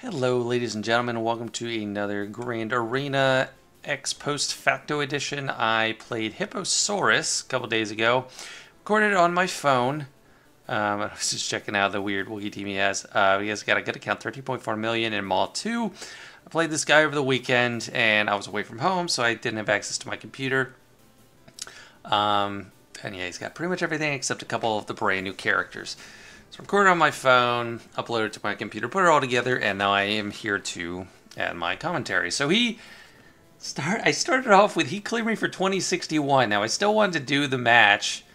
Hello, ladies and gentlemen. Welcome to another Grand Arena X Post Facto edition. I played Hipposaurus a couple days ago. Recorded it on my phone. I was just checking out the weird Wookiee team he has. He has got a good account, 13.4 million in Maw 2. I played this guy over the weekend, and I was away from home, so I didn't have access to my computer. And yeah, he's got pretty much everything except a couple of the brand new characters. So I recorded on my phone, uploaded it to my computer, put it all together, and now I am here to add my commentary. So I started off with, he cleared me for 2061. Now I still wanted to do the match,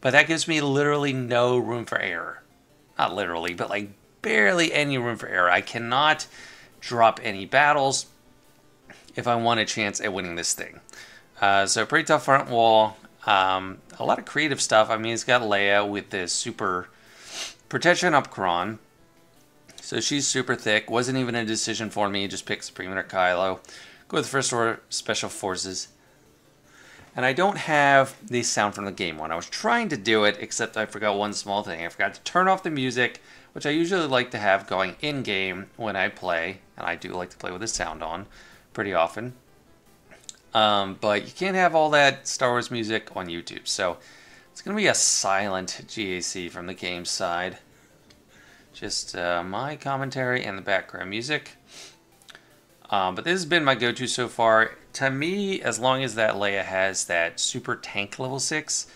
but that gives me literally no room for error. Not literally, but like barely any room for error. I cannot drop any battles if I want a chance at winning this thing. So pretty tough front wall. A lot of creative stuff. I mean, it's got Leia with this super protection upcron. So she's super thick. Wasn't even a decision for me. Just pick Supreme or Kylo. Go with First Order Special Forces. And I don't have the sound from the game one. I was trying to do it, except I forgot one small thing. I forgot to turn off the music, which I usually like to have going in-game when I play. And I do like to play with the sound on pretty often. But you can't have all that Star Wars music on YouTube. So it's going to be a silent GAC from the game side. Just my commentary and the background music. But this has been my go-to so far. To me, as long as that Leia has that super tank level 6,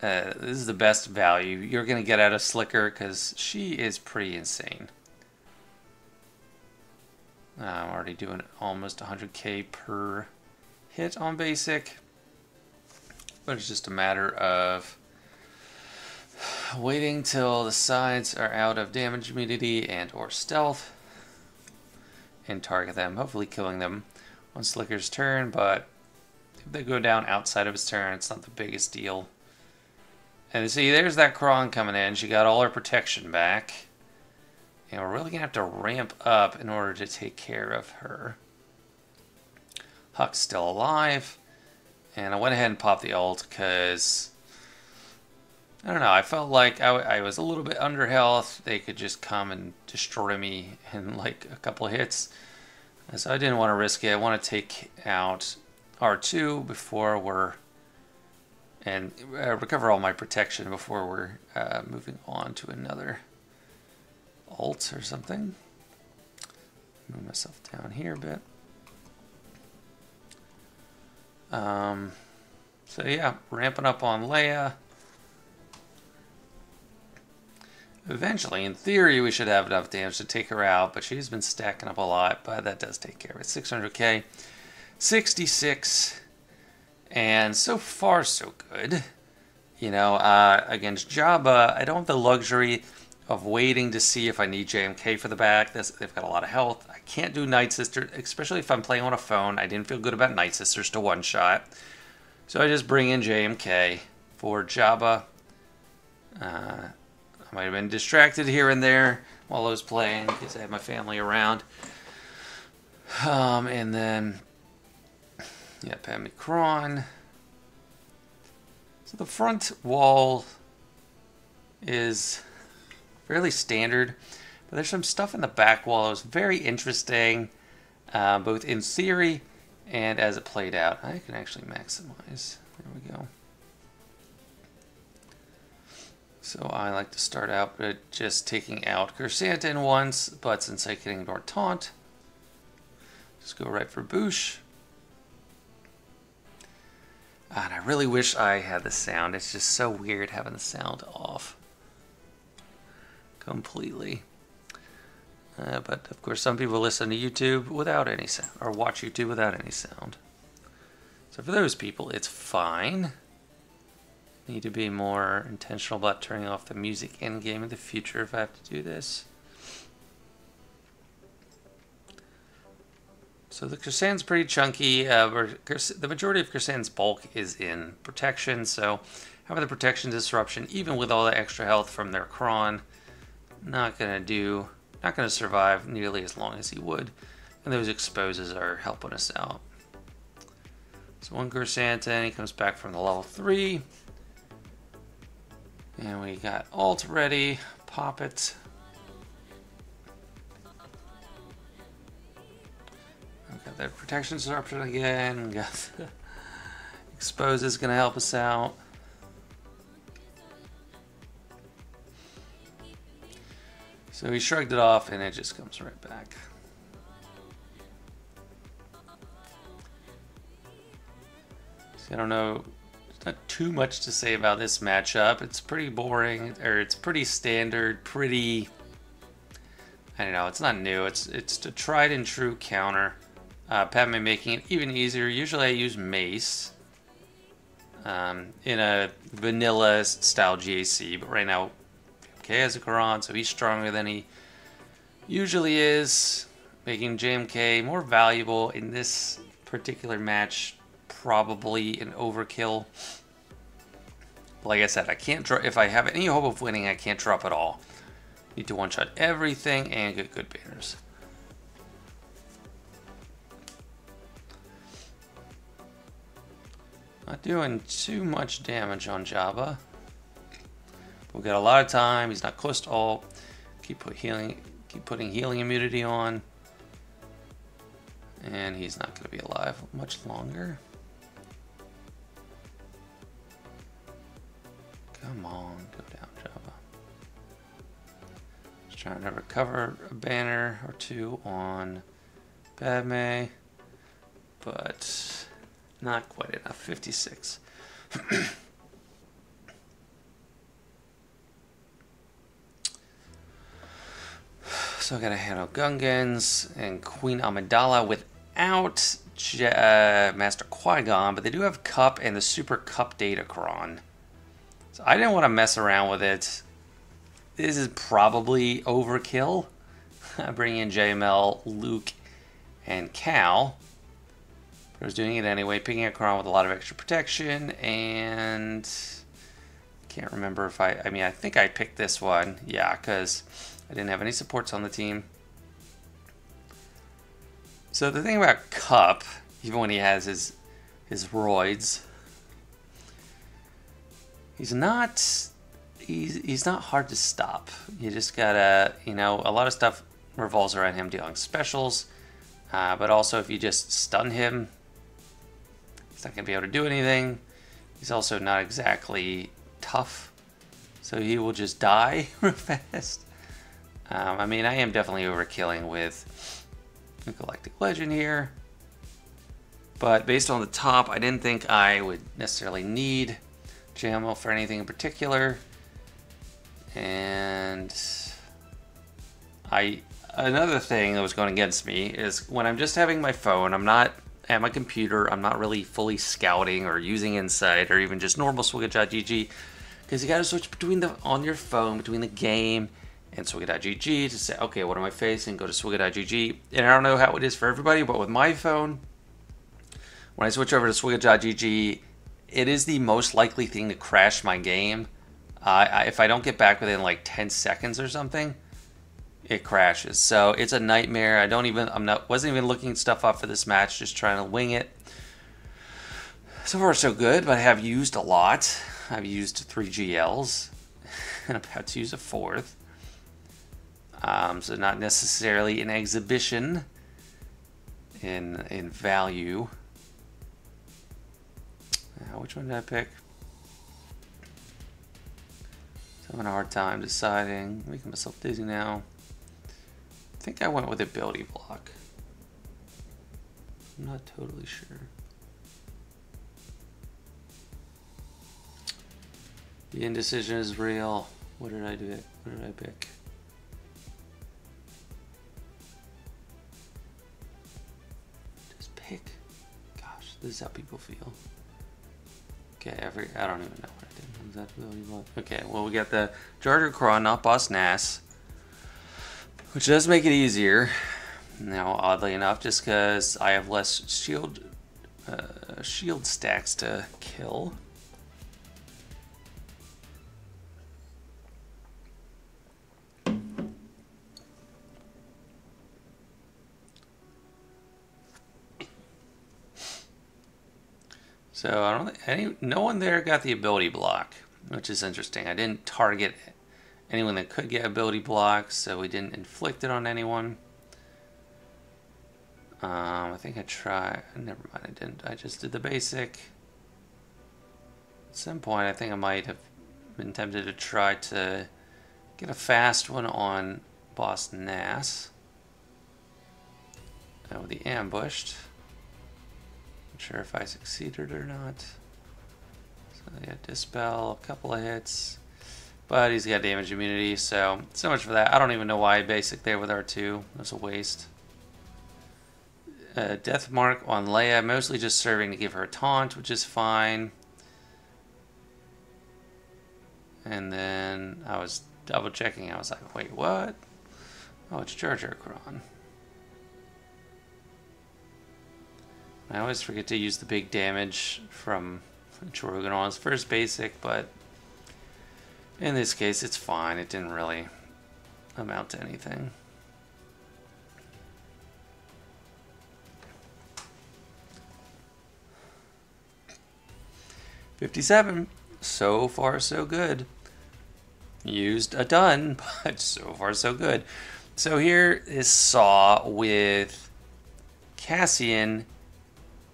this is the best value you're going to get out of Slicker, because she is pretty insane. I'm already doing almost 100k per hit on basic. But it's just a matter of waiting till the sides are out of damage immunity and or stealth and target them, hopefully killing them on Slicker's turn. But if they go down outside of his turn, it's not the biggest deal. And see, there's that Kron coming in. She got all her protection back, and we're really gonna have to ramp up in order to take care of her. Huck's still alive. And I went ahead and popped the ult because, I don't know, I felt like I was a little bit under health. They could just come and destroy me in like a couple of hits. So I didn't want to risk it. I want to take out R2 before and recover all my protection before we're moving on to another ult or something. Move myself down here a bit. So yeah, ramping up on Leia. Eventually, in theory, we should have enough damage to take her out, but she's been stacking up a lot, but that does take care of it. 600k, 66, and so far so good. You know, against Jabba, I don't have the luxury of waiting to see if I need JMK for the back. They've got a lot of health. I can't do Night Sister, especially if I'm playing on a phone. I didn't feel good about Night Sisters to one-shot. So I just bring in JMK for Jabba. I might have been distracted here and there while I was playing because I had my family around. And then, yeah, Padme Kron. So the front wall is fairly standard, but there's some stuff in the back wall that was very interesting, both in theory and as it played out. I can actually maximize. There we go. So I like to start out with just taking out Chrysanthemum once, but since I can ignore Taunt, just go right for Boosh. And I really wish I had the sound. It's just so weird having the sound off completely. But of course some people listen to YouTube without any sound, or watch YouTube without any sound. So for those people, it's fine. Need to be more intentional about turning off the music in game in the future if I have to do this. So the Chrysan's pretty chunky. The majority of Chrysan's bulk is in protection, so having the protection disruption, even with all the extra health from their Kron, not gonna survive nearly as long as he would, and those exposes are helping us out. So one Chrysanthemum, he comes back from the level 3, and we got ult ready. Pop it. the protection disruption again. Got Expose is going to help us out. So he shrugged it off and it just comes right back. So I don't know, there's not too much to say about this matchup. It's pretty boring, or it's pretty standard, pretty, I don't know, it's not new. It's a tried and true counter. Padme making it even easier. Usually I use Mace in a vanilla style GAC, but right now JMK has a Quran, so he's stronger than he usually is, making JMK more valuable in this particular match. Probably an overkill. Like I said, I can't drop. If I have any hope of winning, I can't drop at all. Need to one-shot everything and get good banners. Not doing too much damage on Jabba. We've got a lot of time. He's not close to ult. Keep putting healing immunity on. And he's not going to be alive much longer. Come on, go down, Jabba. Just trying to recover a banner or two on Padme, but not quite enough. 56. So I gotta handle Gungans and Queen Amidala without Master Qui-Gon, but they do have Cup and the Super Cup datacron. So I didn't want to mess around with it. This is probably overkill. Bringing in JML, Luke, and Cal. But I was doing it anyway, picking a Quran with a lot of extra protection, and can't remember if I mean, I think I picked this one. Yeah, because I didn't have any supports on the team. So the thing about Cup, even when he has his roids, he's not hard to stop. You just gotta, you know, a lot of stuff revolves around him dealing specials, but also if you just stun him, he's not gonna be able to do anything. He's also not exactly tough, so he will just die real fast. I mean, I am definitely overkilling with Galactic Legend here, but based on the top, I didn't think I would necessarily need JML for anything in particular. And another thing that was going against me is when I'm just having my phone, I'm not at my computer, I'm not really fully scouting or using Insight or even just normal Swigga.gg, because you got to switch on your phone between the game and Swigga.gg to say, okay, what am I facing? Go to Swigga.gg. And I don't know how it is for everybody, but with my phone, when I switch over to Swigga.gg, it is the most likely thing to crash my game. If I don't get back within like 10 seconds or something, it crashes. So it's a nightmare. Wasn't even looking stuff up for this match, just trying to wing it. So far so good, but I have used a lot. I've used 3 GLs and I'm about to use a 4th. So not necessarily an exhibition in value. Which one did I pick? I'm having a hard time deciding. Making myself dizzy now. I think I went with ability block. I'm not totally sure. The indecision is real. What did I do? What did I pick? Just pick. Gosh, this is how people feel. Okay, I don't even know what I did. Okay, well, we got the Jar Jar Craw, not Boss Nass, which does make it easier. Now, oddly enough, just because I have less shield stacks to kill. So I don't think no one there got the ability block, which is interesting. I didn't target anyone that could get ability blocks, so we didn't inflict it on anyone. I think I tried. Never mind, I didn't. I just did the basic. At some point, I think I might have been tempted to try to get a fast one on Boss Nass. That would be ambushed. Not sure if I succeeded or not. So yeah, dispel, a couple of hits. But he's got damage immunity, so much for that. I don't even know why I basic there with R2. It was a waste. Death mark on Leia, mostly just serving to give her a taunt, which is fine. And then I was double checking. I was like, wait, what? Oh, it's Jar Jar Kron. I always forget to use the big damage from Droids on his first basic, but in this case, it's fine. It didn't really amount to anything. $57. So far, so good. Used a ton, but so far, so good. So here is Saw with Cassian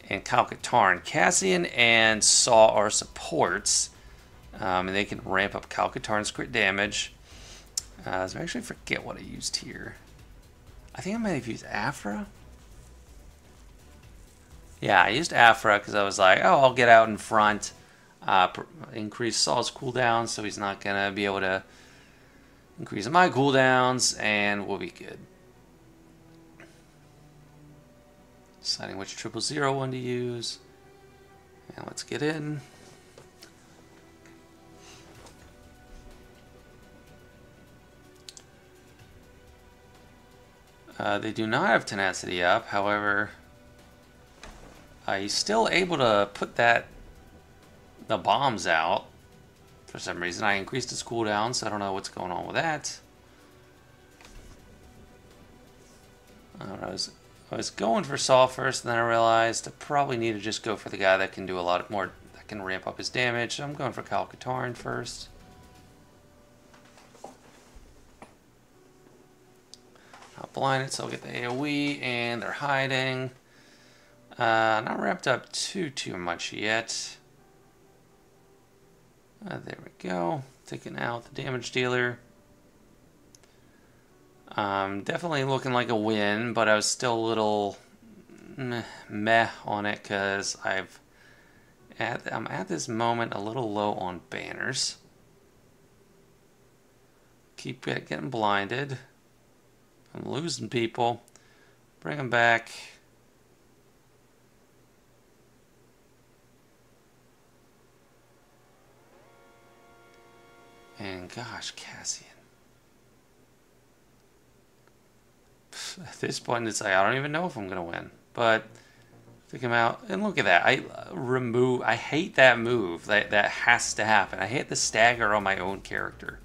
and Kyle Katarn. Cassian and Saw are supports, and they can ramp up Kyle Katarn's crit damage. So I actually forget what I used here. I think I might have used APhra. Yeah, I used APhra because I was like, oh, I'll get out in front. Increase Saul's cooldowns, so he's not going to be able to increase my cooldowns, and we'll be good. Deciding which 000 one to use. And let's get in. They do not have tenacity up, however, he's still able to put the bombs out. For some reason, I increased his cooldown, so I don't know what's going on with that. I was going for Saul first, and then I realized I probably need to just go for the guy that can do a lot more, that can ramp up his damage. So I'm going for Kyle Katarn first. Not blinded, so I'll get the AoE, and they're hiding. Not ramped up too much yet. There we go. Taking out the damage dealer. Definitely looking like a win, but I was still a little meh on it because I'm at this moment a little low on banners. Keep getting blinded. I'm losing people. Bring them back. And gosh, Cassian. At this point, it's like, I don't even know if I'm going to win. But, take him out. And look at that. I hate that move. That has to happen. I hate the stagger on my own character.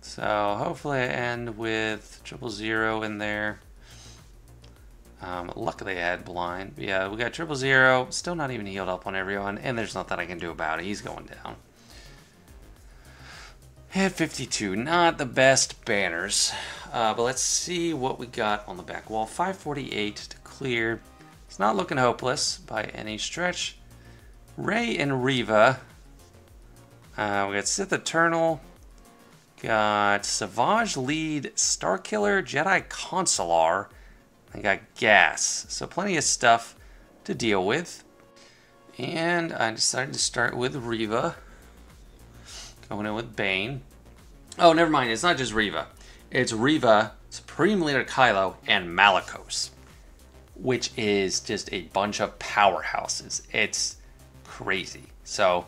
So, hopefully I end with 000 in there. Luckily I had blind. But yeah, we got 000. Still not even healed up on everyone. And there's nothing I can do about it. He's going down. At 52, not the best banners, but let's see what we got on the back wall. 548 to clear. It's not looking hopeless by any stretch. Rey and Reva. We got Sith Eternal. Got Savage Lead, Starkiller, Jedi Consular. I got Gas. So plenty of stuff to deal with. And I decided to start with Reva. Going in with Bane. Oh, never mind. It's not just Reva. It's Reva, Supreme Leader Kylo, and Malicos. Which is just a bunch of powerhouses. It's crazy. So,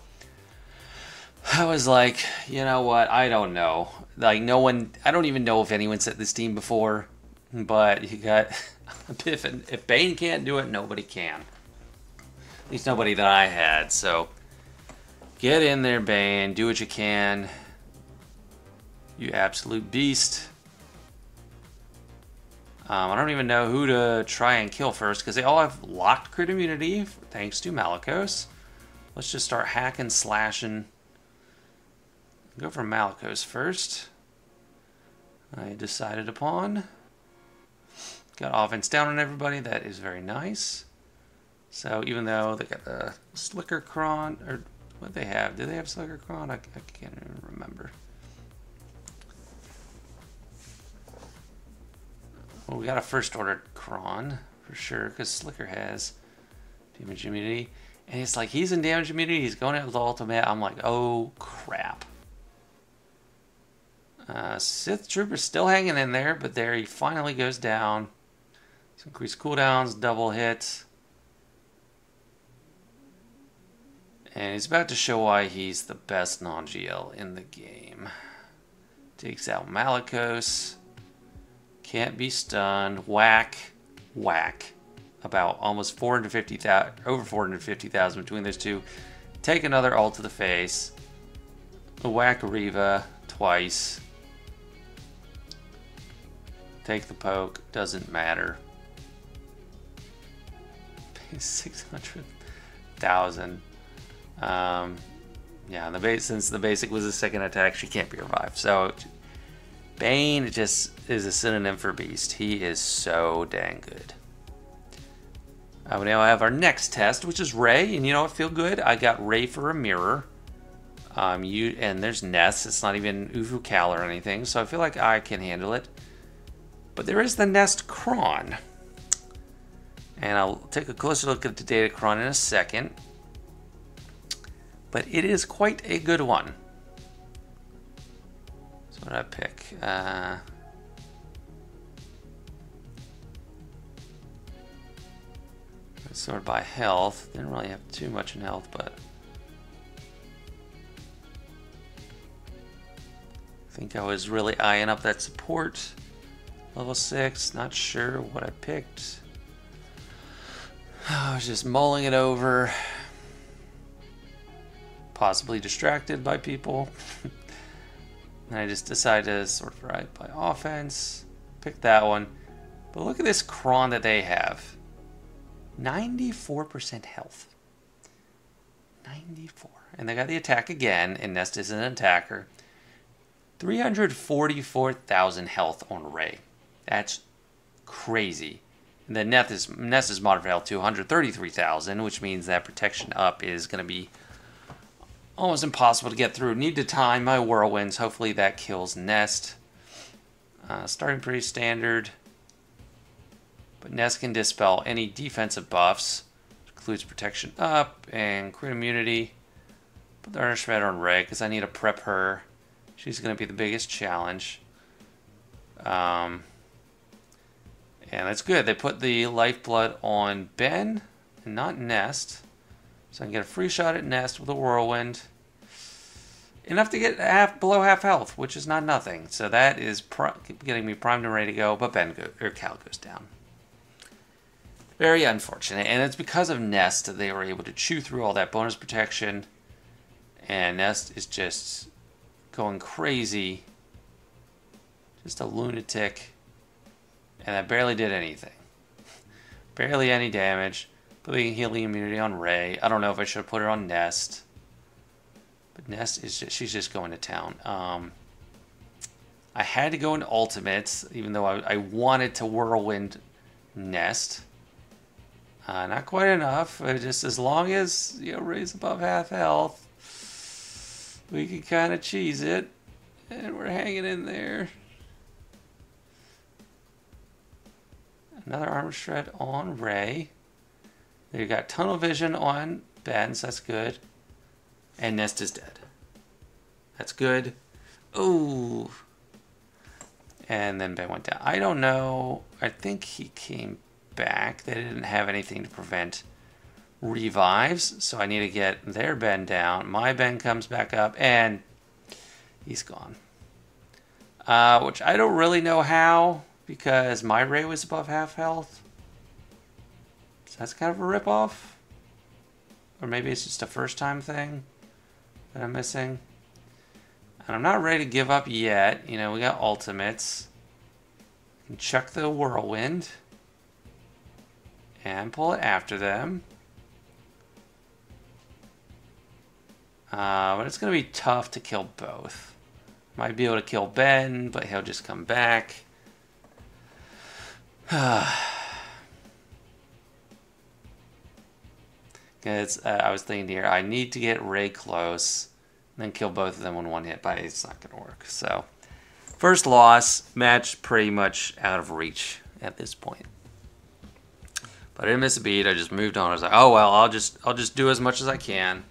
I was like, you know what? I don't know. Like, no one... I don't even know if anyone set this team before. But you got... if Bane can't do it, nobody can. At least nobody that I had, so... Get in there, Bane. Do what you can. You absolute beast. I don't even know who to try and kill first because they all have locked crit immunity thanks to Malicos. Let's just start hacking, slashing. Go for Malicos first. I decided upon. Got offense down on everybody. That is very nice. So even though they got the Slicker Cron, or what they have? Do they have Slicker Cron? I can't even remember. Well, we got a first order Cron for sure, because Slicker has damage immunity. And it's like he's in damage immunity, he's going out with the ultimate. I'm like, oh crap. Sith Trooper's still hanging in there, but there he finally goes down. Some increased cooldowns, double hits. And he's about to show why he's the best non-GL in the game. Takes out Malicos. Can't be stunned. Whack. Whack. About almost 450,000, over 450,000 between those two. Take another ult to the face. Whack Riva twice. Take the poke. Doesn't matter. 600,000. Yeah, since the basic was a second attack, she can't be revived. So Bane just is a synonym for beast. He is so dang good. We now have our next test, which is Rey, and you know what? Feel good. I got Rey for a mirror. And there's Nest. It's not even UFU Cal or anything, so I feel like I can handle it. But there is the Nest Cron. And I'll take a closer look at the datacron in a second. But it is quite a good one. So what did I pick? Let's sort by health. Didn't really have too much in health, but I think I was really eyeing up that support. Level 6, not sure what I picked. I was just mulling it over. Possibly distracted by people. And I just decided to sort of right by offense. Pick that one. But look at this cron that they have. 94% health. 94. And they got the attack again, and Nest is an attacker. 344,000 health on Rey. That's crazy. And the Nest is modded for health to 133,000, which means that protection up is going to be almost impossible to get through. Need to time my whirlwinds. Hopefully that kills Nest. Starting pretty standard. But Nest can dispel any defensive buffs. Which includes protection up and crit immunity. Put the Earth Shredder on Rey because I need to prep her. She's going to be the biggest challenge. And that's good. They put the Lifeblood on Ben and not Nest. So I can get a free shot at Nest with a Whirlwind. Enough to get below half health, which is not nothing. So that is getting me primed and ready to go, but Cal goes down. Very unfortunate. And it's because of Nest that they were able to chew through all that bonus protection. And Nest is just going crazy. Just a lunatic. And that barely did anything. Barely any damage. Putting healing immunity on Rey. I don't know if I should have put her on Nest. But Nest is she's just going to town. I had to go into ultimates, even though I wanted to whirlwind Nest. Not quite enough. Just as long as Rey's above half health, we can kind of cheese it, and we're hanging in there. Another armor shred on Rey. There you got tunnel vision on Ben, so that's good. And Nest is dead. That's good. Ooh. And then Ben went down. I don't know. I think he came back. They didn't have anything to prevent revives, so I need to get their Ben down. My Ben comes back up, and he's gone. Which I don't really know how, because my Rey was above half health. So that's kind of a ripoff. Or maybe it's just a first-time thing that I'm missing. And I'm not ready to give up yet. We got ultimates. Can chuck the whirlwind. And pull it after them. But it's going to be tough to kill both. Might be able to kill Ben, but he'll just come back. Because I was thinking here, I need to get Rey close, and then kill both of them in one hit, but it's not going to work. So, first loss, match pretty much out of reach at this point. But I didn't miss a beat. I just moved on. I was like, oh well, I'll just do as much as I can.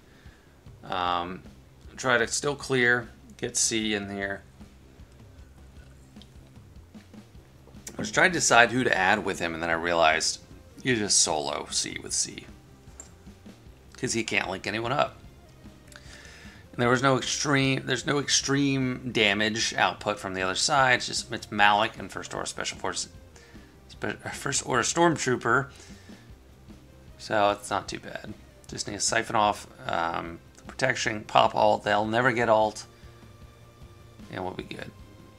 Try to still clear, get C in here. I was trying to decide who to add with him, and then I realized you just solo C with C, because he can't link anyone up. And there's no extreme damage output from the other side. It's Malik and First Order Special Forces, First Order Stormtrooper. So it's not too bad. Just need to siphon off the protection, pop alt. They'll never get alt, and we'll be good.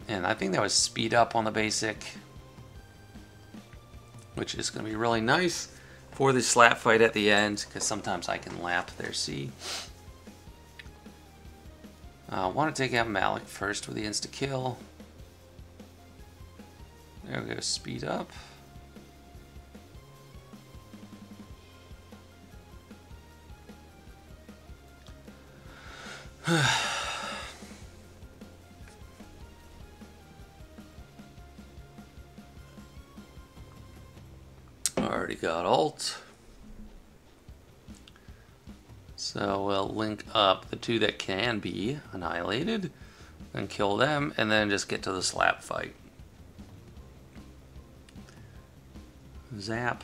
And I think that was speed up on the basic, which is going to be really nice for the slap fight at the end, because sometimes I can lap their C. I want to take out Malik first with the insta-kill. There we go, speed up. Already got ult. So we'll link up the two that can be annihilated, then kill them, and then just get to the slap fight. Zap.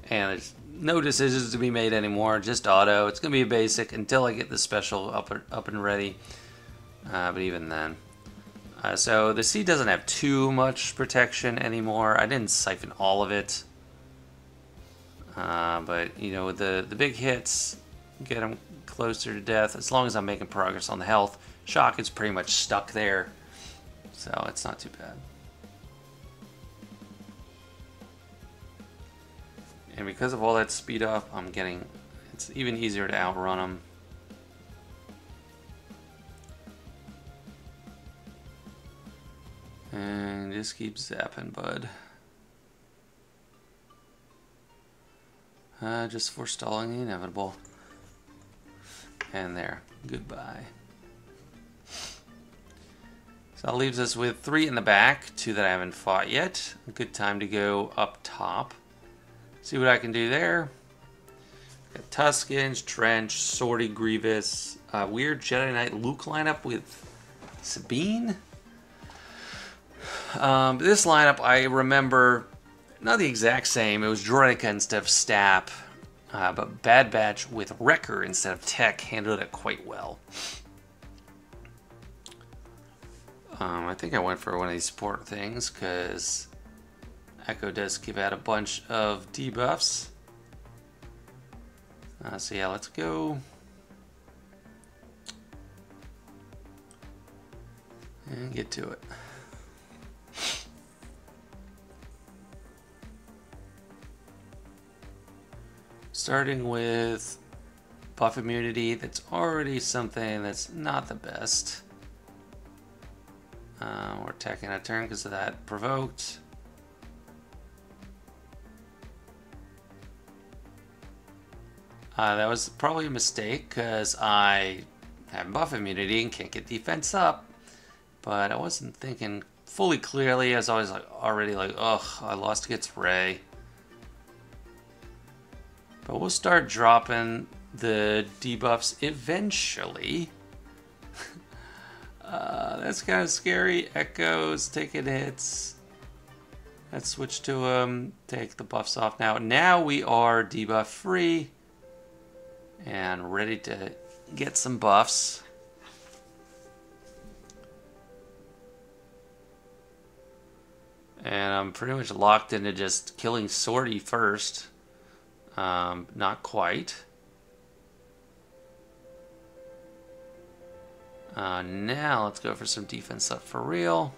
And there's no decisions to be made anymore, just auto. It's going to be a basic until I get the special up and ready. But even then. So the C doesn't have too much protection anymore. I didn't siphon all of it. But, you know, the big hits get them closer to death. As long as I'm making progress on the health, shock is pretty much stuck there. So it's not too bad. And because of all that speed up, it's even easier to outrun them. And just keep zapping, bud. Just forestalling the inevitable. And there. Goodbye. So that leaves us with 3 in the back, 2 that I haven't fought yet. A good time to go up top. See what I can do there. Got Tuskens, Trench, Sortie, Grievous. Weird Jedi Knight Luke lineup with Sabine. This lineup I remember, not the exact same. It was Droids instead of Stap. But Bad Batch with Wrecker instead of Tech handled it quite well. I think I went for one of these support things because Echo does give out a bunch of debuffs. So yeah, let's go. And get to it. Starting with buff immunity, that's already something that's not the best. We're attacking a turn because of that provoked. That was probably a mistake because I have buff immunity and can't get defense up. But I wasn't thinking fully clearly. I was always already like, ugh, I lost against Rey. But we'll start dropping the debuffs eventually. That's kind of scary. Echoes taking hits. Let's switch to take the buffs off now. Now we are debuff free and ready to get some buffs. And I'm pretty much locked into just killing Sortie first. Not quite. Now let's go for some defense up for real.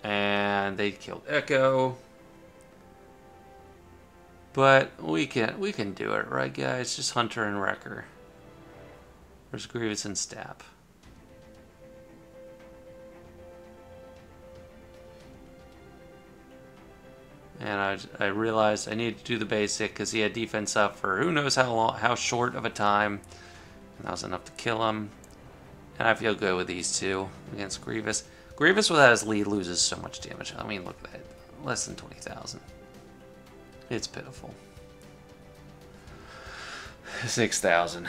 And they killed Echo. But we can do it, right guys? Just Hunter and Wrecker. Where's Grievous and Stap? And I realized I needed to do the basic because he had defense up for who knows how long, how short of a time. And that was enough to kill him. And I feel good with these two against Grievous. Grievous without his lead loses so much damage. I mean, look at that. Less than 20,000. It's pitiful. 6,000.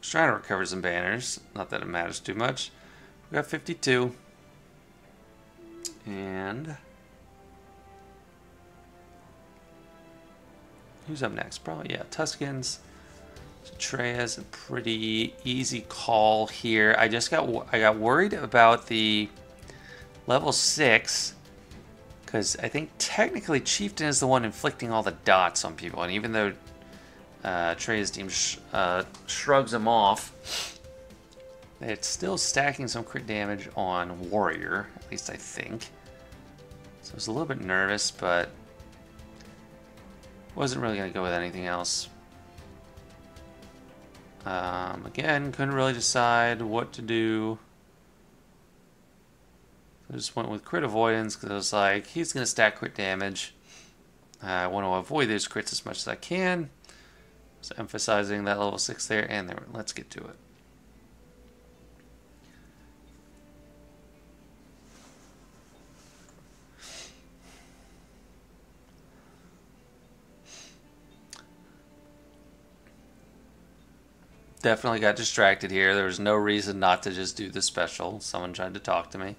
Trying to recover some banners. Not that it matters too much. We got 52. And who's up next? Probably, yeah, Tuskens. So Traya's a pretty easy call here. I got worried about the level 6 because I think technically Chieftain is the one inflicting all the dots on people, and even though Traya's team shrugs him off, it's still stacking some crit damage on Warrior, at least I think. So I was a little bit nervous, but wasn't really going to go with anything else. Again, couldn't really decide what to do. I just went with crit avoidance because I was like, he's going to stack crit damage. I want to avoid those crits as much as I can. So emphasizing that level 6 there, and there. Let's get to it. Definitely got distracted here. There was no reason not to just do the special. Someone tried to talk to me.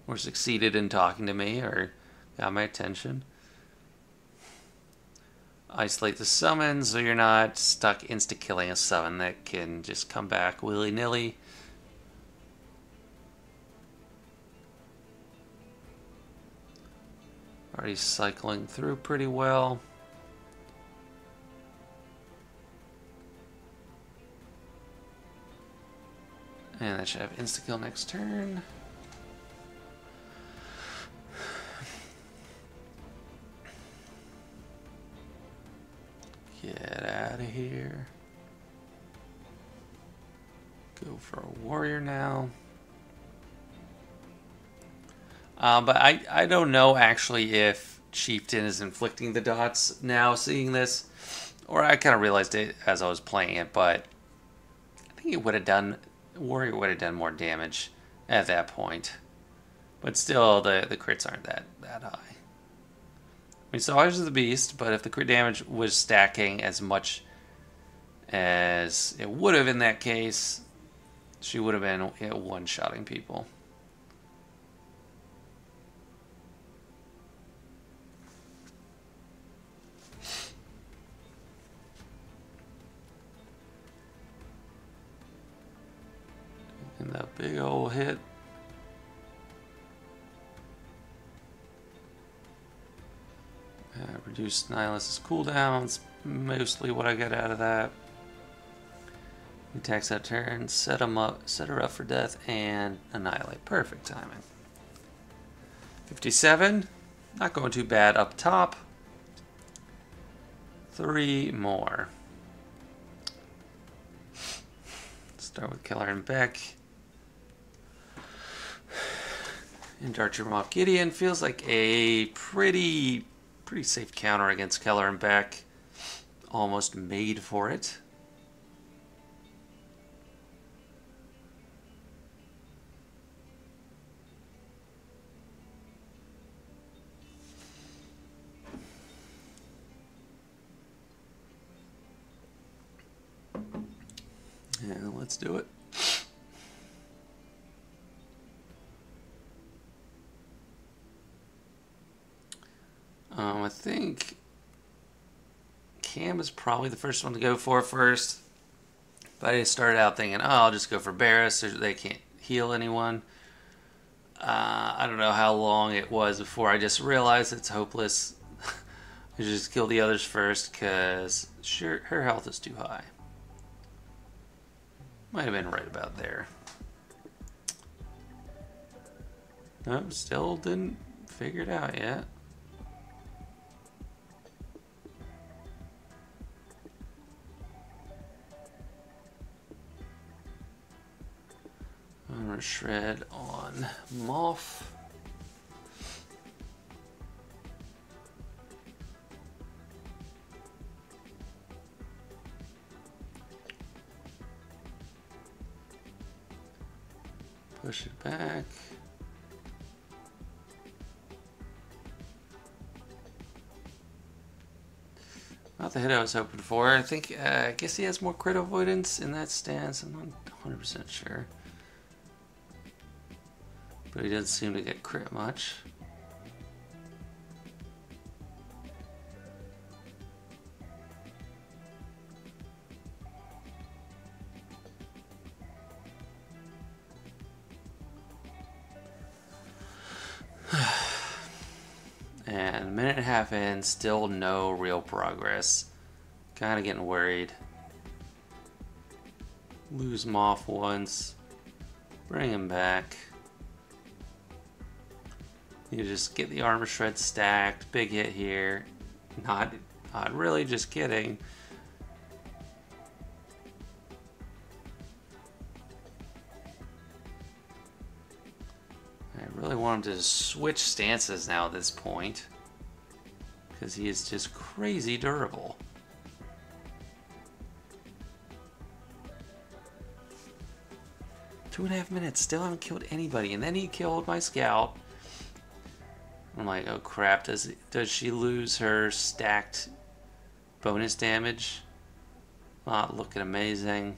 Or succeeded in talking to me, or got my attention. Isolate the summon so you're not stuck insta-killing a summon that can just come back willy-nilly. Already cycling through pretty well. And that should have insta-kill next turn. Get out of here. Go for a warrior now. But I don't know actually if Chieftain is inflicting the dots now seeing this. Or I kind of realized it as I was playing it, but I think it would have done, warrior would have done more damage at that point. But still, the crits aren't that high. I mean, so Eyes of the Beast, but if the crit damage was stacking as much as it would have in that case, she would have been one-shotting people. And that big old hit. Reduce Nihilus's cooldowns, mostly what I get out of that. Attacks that turn, set her up for death, and annihilate. Perfect timing. 57, not going too bad up top. 3 more. Start with Keller and Beck. And Archer Moff Gideon feels like a pretty safe counter against Keller and Beck. Almost made for it. Yeah, let's do it. I think Cam is probably the first one to go for first. But I started out thinking, oh, I'll just go for Barris, or they can't heal anyone. I don't know how long it was before I just realized it's hopeless. I just kill the others first, because sure, her health is too high. Might have been right about there. Nope, still didn't figure it out yet. I'm gonna shred on Moff. Push it back. Not the hit I was hoping for. I think, I guess he has more crit avoidance in that stance. I'm not 100% sure. But he doesn't seem to get crit much. And a minute and a half in, still no real progress. Kind of getting worried. Lose Moff once. Bring him back. You just get the armor shred stacked. Big hit here. Not really, just kidding. I really want him to switch stances now at this point, because he is just crazy durable. Two and a half minutes, still haven't killed anybody, and then he killed my scout. I'm like, oh crap, does she lose her stacked bonus damage? Not looking amazing.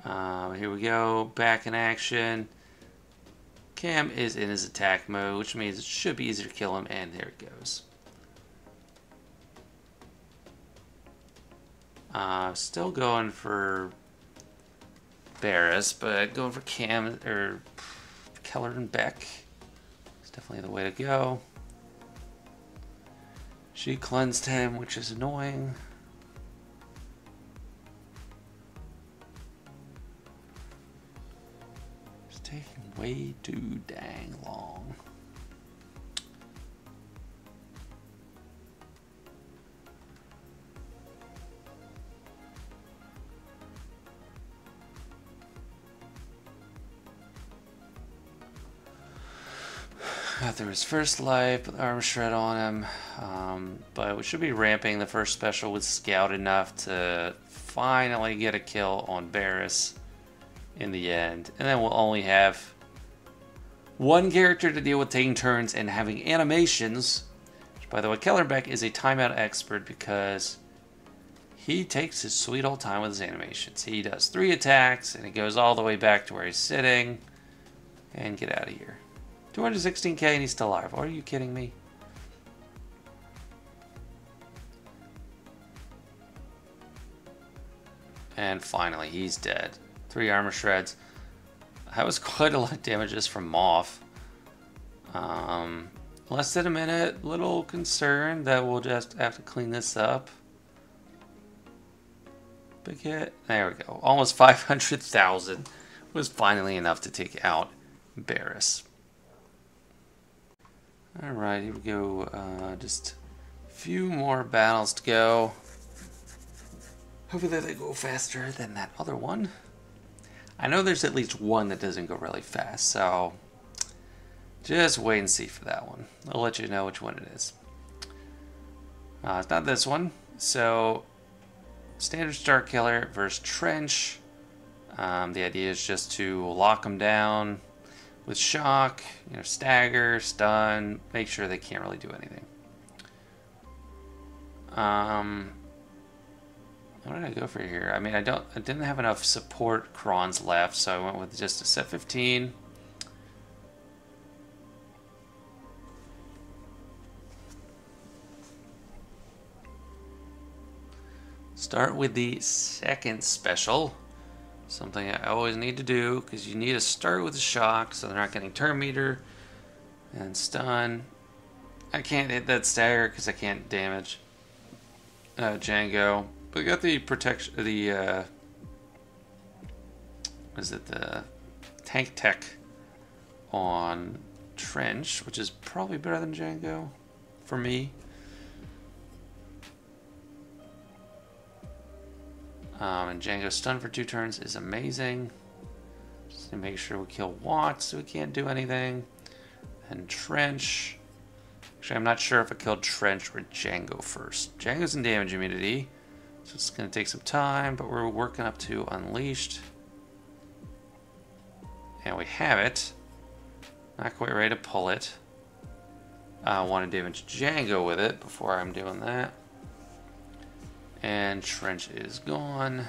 Here we go, back in action. Cam is in his attack mode, which means it should be easier to kill him, and there it goes. Still going for Barris, but going for Cam, or Keller and Beck. Definitely the way to go. She cleansed him, which is annoying. It's taking way too dang long. After his first life, put the armor shred on him, but we should be ramping the first special with Scout enough to finally get a kill on Barris in the end. And then we'll only have one character to deal with taking turns and having animations. Which, by the way, Kellerbeck is a timeout expert because he takes his sweet old time with his animations. He does 3 attacks and he goes all the way back to where he's sitting. And get out of here. 216k and he's still alive. Are you kidding me? And finally, he's dead. 3 armor shreds. That was quite a lot of damages from Moff. Less than a minute. Little concerned that we'll just have to clean this up. Big hit. There we go. Almost 500,000 was finally enough to take out Barris. Alright, here we go. Just a few more battles to go. Hopefully they go faster than that other one. I know there's at least one that doesn't go really fast, so just wait and see for that one. I'll let you know which one it is. It's not this one. So, standard Starkiller versus Trench. The idea is just to lock them down with shock, stagger, stun, make sure they can't really do anything. What did I go for here? I mean, I didn't have enough support crons left, so I went with just a set 15. Start with the second special. Something I always need to do, because you need to start with a shock so they're not getting turn meter and stun. I can't hit that stagger because I can't damage Django. But I got the protection, the is it the tank tech on Trench, which is probably better than Django for me. And Django stun for 2 turns is amazing. Just to make sure we kill Watts so we can't do anything. And Trench. Actually, I'm not sure if I killed Trench or Django first. Django's in damage immunity, so it's going to take some time, but we're working up to Unleashed. And we have it. Not quite ready to pull it. I want to damage Django with it before I'm doing that. And Trench is gone.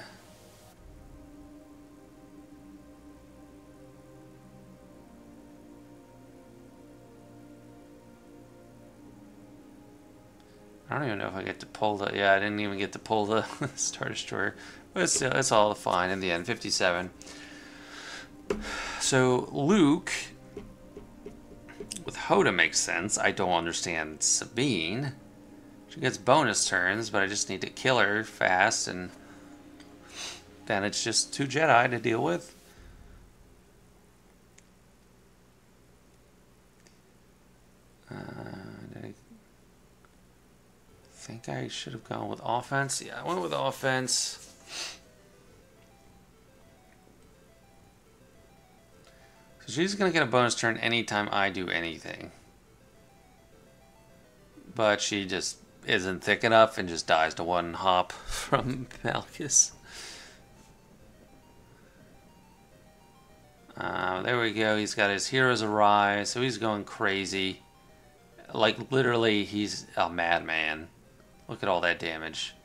I don't even know if I get to pull the... Yeah, I didn't even get to pull the Star Destroyer. But still, it's all fine in the end. 57. So, Luke... with Hoda makes sense. I don't understand Sabine. She gets bonus turns, but I just need to kill her fast, and then it's just 2 Jedi to deal with. I think I should have gone with offense. Yeah, I went with offense. So she's going to get a bonus turn anytime I do anything. But she just isn't thick enough and just dies to 1 hop from Malgus. There we go. He's got his Heroes Arise, so he's going crazy. Like, literally, he's a madman. Look at all that damage.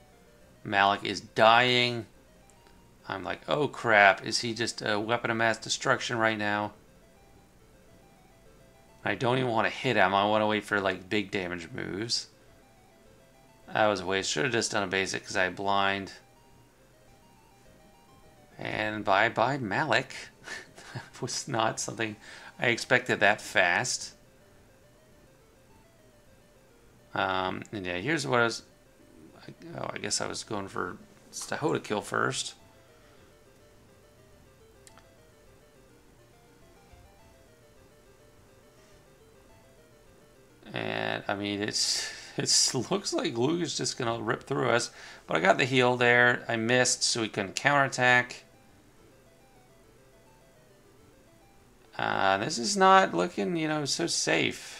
Malik is dying. I'm like, oh crap, is he just a weapon of mass destruction right now? I don't even want to hit him. I want to wait for, like, big damage moves. That was a waste. Should have just done a basic because I had blind. And bye-bye Malik. That was not something I expected that fast. And yeah, here's what I was... Oh, I guess I was going for Hoda kill first. And I mean, it looks like Luke is just gonna rip through us, but I got the heal there. I missed, so he couldn't counterattack. This is not looking, you know, so safe.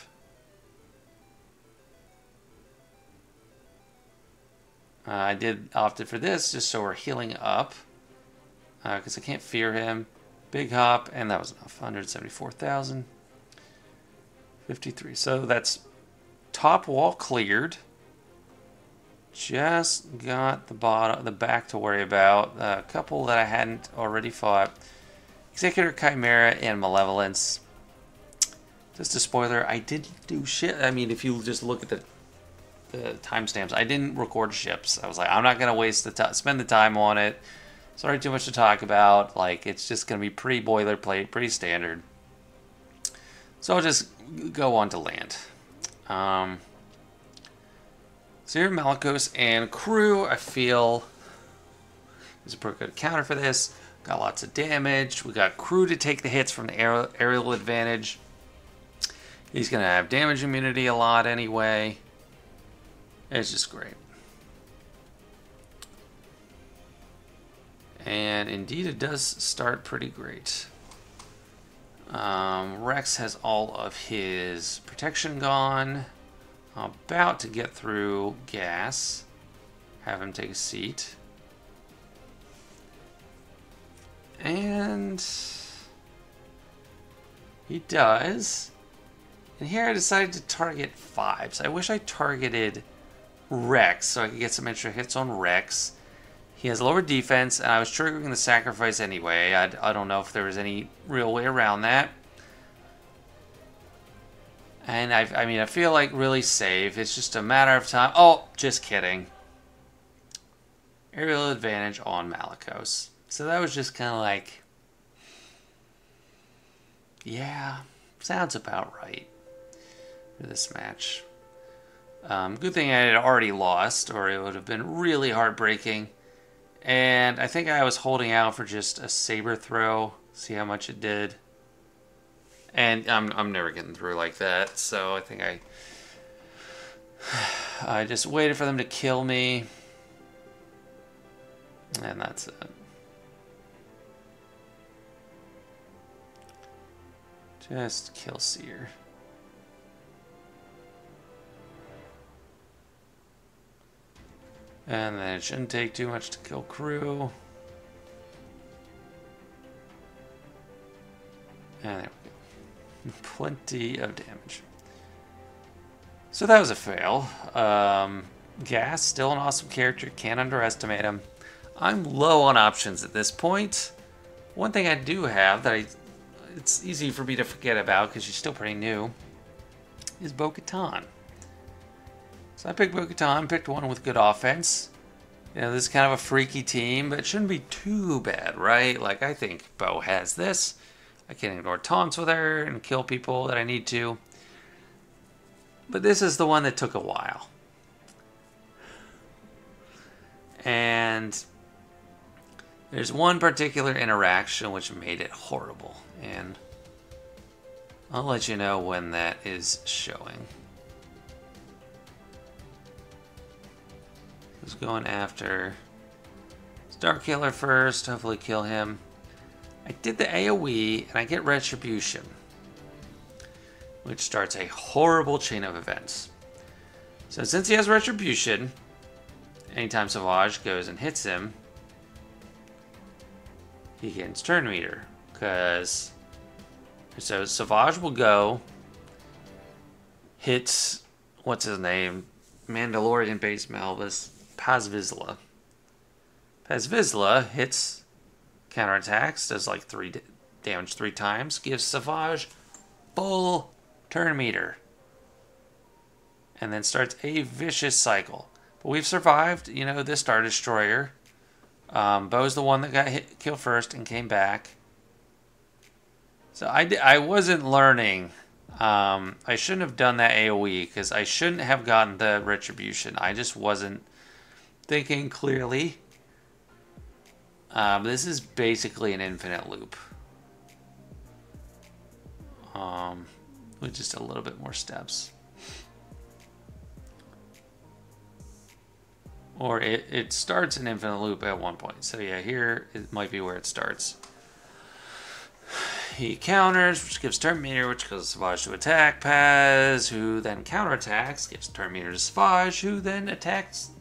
I did opted for this just so we're healing up, because I can't fear him. Big hop, and that was enough. 174,000. 53. So that's top wall cleared. Just got the bottom, the back to worry about. A couple that I hadn't already fought. Executor, Chimera, and Malevolence. Just a spoiler, I didn't do shit. I mean, if you just look at the timestamps, I didn't record ships. I was like, I'm not gonna waste the time, spend the time on it. Sorry, too much to talk about. Like, it's just gonna be pretty boilerplate, pretty standard. So I'll just go on to land. So here, Malicos and crew, I feel is a pretty good counter for this. Got lots of damage. We got crew to take the hits from the aerial advantage. He's going to have damage immunity a lot anyway. It's just great. And indeed, it does start pretty great. Rex has all of his protection gone. About to get through gas. Have him take a seat. And he does. And here I decided to target 5s. I wish I targeted Rex so I could get some extra hits on Rex. He has lower defense, and I was triggering the sacrifice anyway. I don't know if there was any real way around that. And I mean, I feel like really safe. It's just a matter of time. Oh, just kidding. Aerial advantage on Malicos. So that was just kind of like, yeah, sounds about right for this match. Good thing I had already lost, or it would have been really heartbreaking. And I think I was holding out for just a saber throw, see how much it did. And I'm never getting through like that, so I think I just waited for them to kill me. And that's it. Just kill Seer. And then it shouldn't take too much to kill crew. And there we go. Plenty of damage. So that was a fail. Gas, still an awesome character. Can't underestimate him. I'm low on options at this point. One thing I do have that it's easy for me to forget about because she's still pretty new is Bo-Katan. So I picked Bo-Katan, picked one with good offense. You know, this is kind of a freaky team, but it shouldn't be too bad, right? Like, I think Bo has this. I can ignore taunts with her and kill people that I need to. But this is the one that took a while. And there's one particular interaction which made it horrible. And I'll let you know when that is showing. Who's going after Starkiller first, hopefully kill him. I did the AoE and I get Retribution, which starts a horrible chain of events. So since he has Retribution, anytime Savage goes and hits him, he gets turn meter. So Savage will go, hits, what's his name? Mandalorian base Malgus, Paz Vizsla. Paz Vizsla hits, counterattacks, does like damage 3 times, gives Savage full turn meter. And then starts a vicious cycle. But we've survived, you know, this Star Destroyer. Bo's the one that got killed first and came back. So I wasn't learning. I shouldn't have done that AoE because I shouldn't have gotten the Retribution. I just wasn't thinking clearly. This is basically an infinite loop. With just a little bit more steps. Or it starts an infinite loop at one point. So yeah, here it might be where it starts. He counters, which gives turn meter, which causes Savage to attack Paz, who then counterattacks, gives turn meter to Savage, who then attacks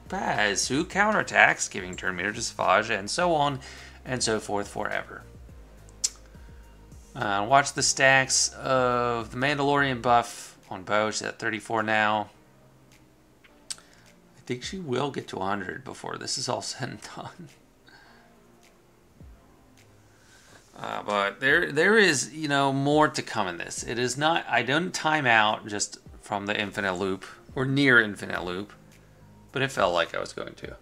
Paz, who counterattacks, giving turn meter to Savage, and so on and so forth forever. Watch the stacks of the Mandalorian buff on Bo. She's at 34 now. I think she will get to 100 before this is all said and done. But there is, you know, more to come in this. It is not, I didn't time out just from the infinite loop, or near infinite loop, but it felt like I was going to.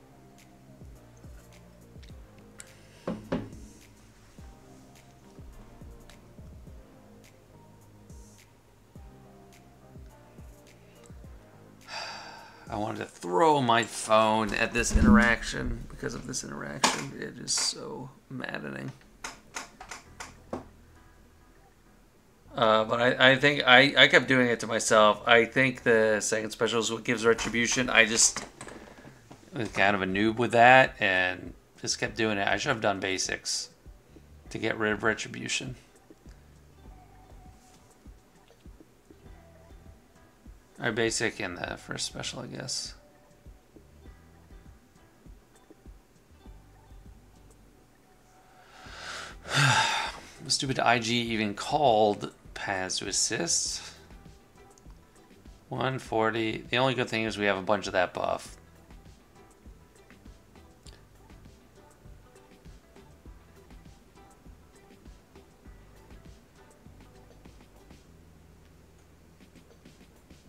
I wanted to throw my phone at this interaction because of this interaction. It is so maddening. But I think I kept doing it to myself. I think the second special is what gives Retribution. I just was kind of a noob with that and just kept doing it. I should have done basics to get rid of Retribution. Or basic in the first special, I guess. The stupid IG even called Paz to assist. 140. The only good thing is we have a bunch of that buff.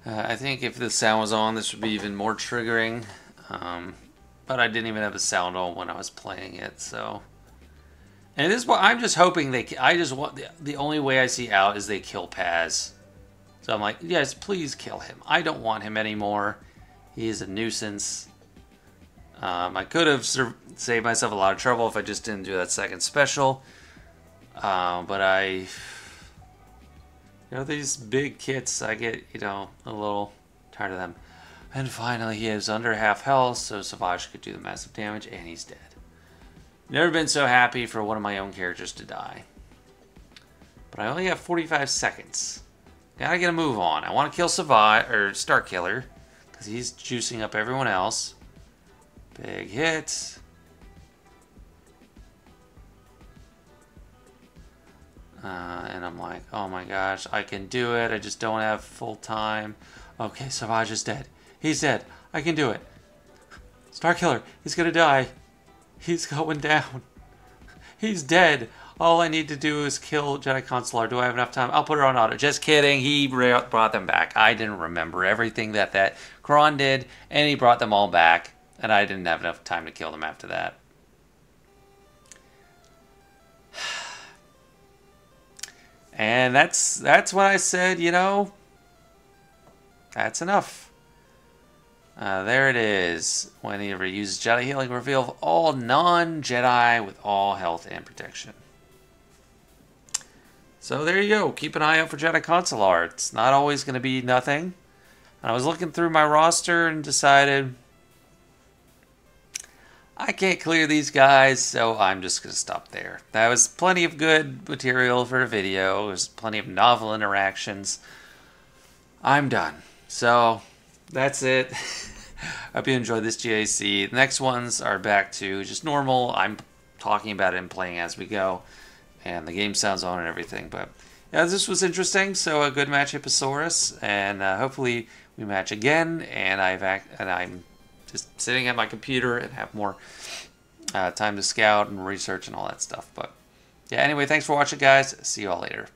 I think if the sound was on, this would be even more triggering. But I didn't even have the sound on when I was playing it, so. And this is what I'm just hoping I just want the only way I see out is they kill Paz. So I'm like, yes, please kill him. I don't want him anymore. He is a nuisance. I could have saved myself a lot of trouble if I just didn't do that second special. But these big kits, I get, a little tired of them. And finally, he is under half health, so Savage could do the massive damage, and he's dead. Never been so happy for one of my own characters to die. But I only have 45 seconds. Gotta get a move on. I want to kill Savage, or Starkiller, because he's juicing up everyone else. Big hit. And I'm like, oh my gosh, I can do it. I just don't have full time. Okay, Savage is dead. He's dead. I can do it. Starkiller, he's gonna die. He's going down. He's dead. All I need to do is kill Jedi Consular. Do I have enough time? I'll put her on auto. Just kidding. He brought them back. I didn't remember everything that Kron did, and he brought them all back, and I didn't have enough time to kill them after that. And that's when I said, that's enough. There it is. When he uses Jedi Healing, reveal all non-Jedi with all health and protection. So there you go. Keep an eye out for Jedi Consular. It's not always going to be nothing. And I was looking through my roster and decided I can't clear these guys, so I'm just going to stop there. That was plenty of good material for a video. There's plenty of novel interactions. I'm done. So that's it. Hope you enjoyed this GAC. The next ones are back to just normal. I'm talking about it and playing as we go. And the game sounds on and everything. But yeah, this was interesting. So a good match, Hipposaurus. And hopefully we match again. And I'm just sitting at my computer and have more time to scout and research and all that stuff. But yeah, anyway, thanks for watching, guys. See you all later.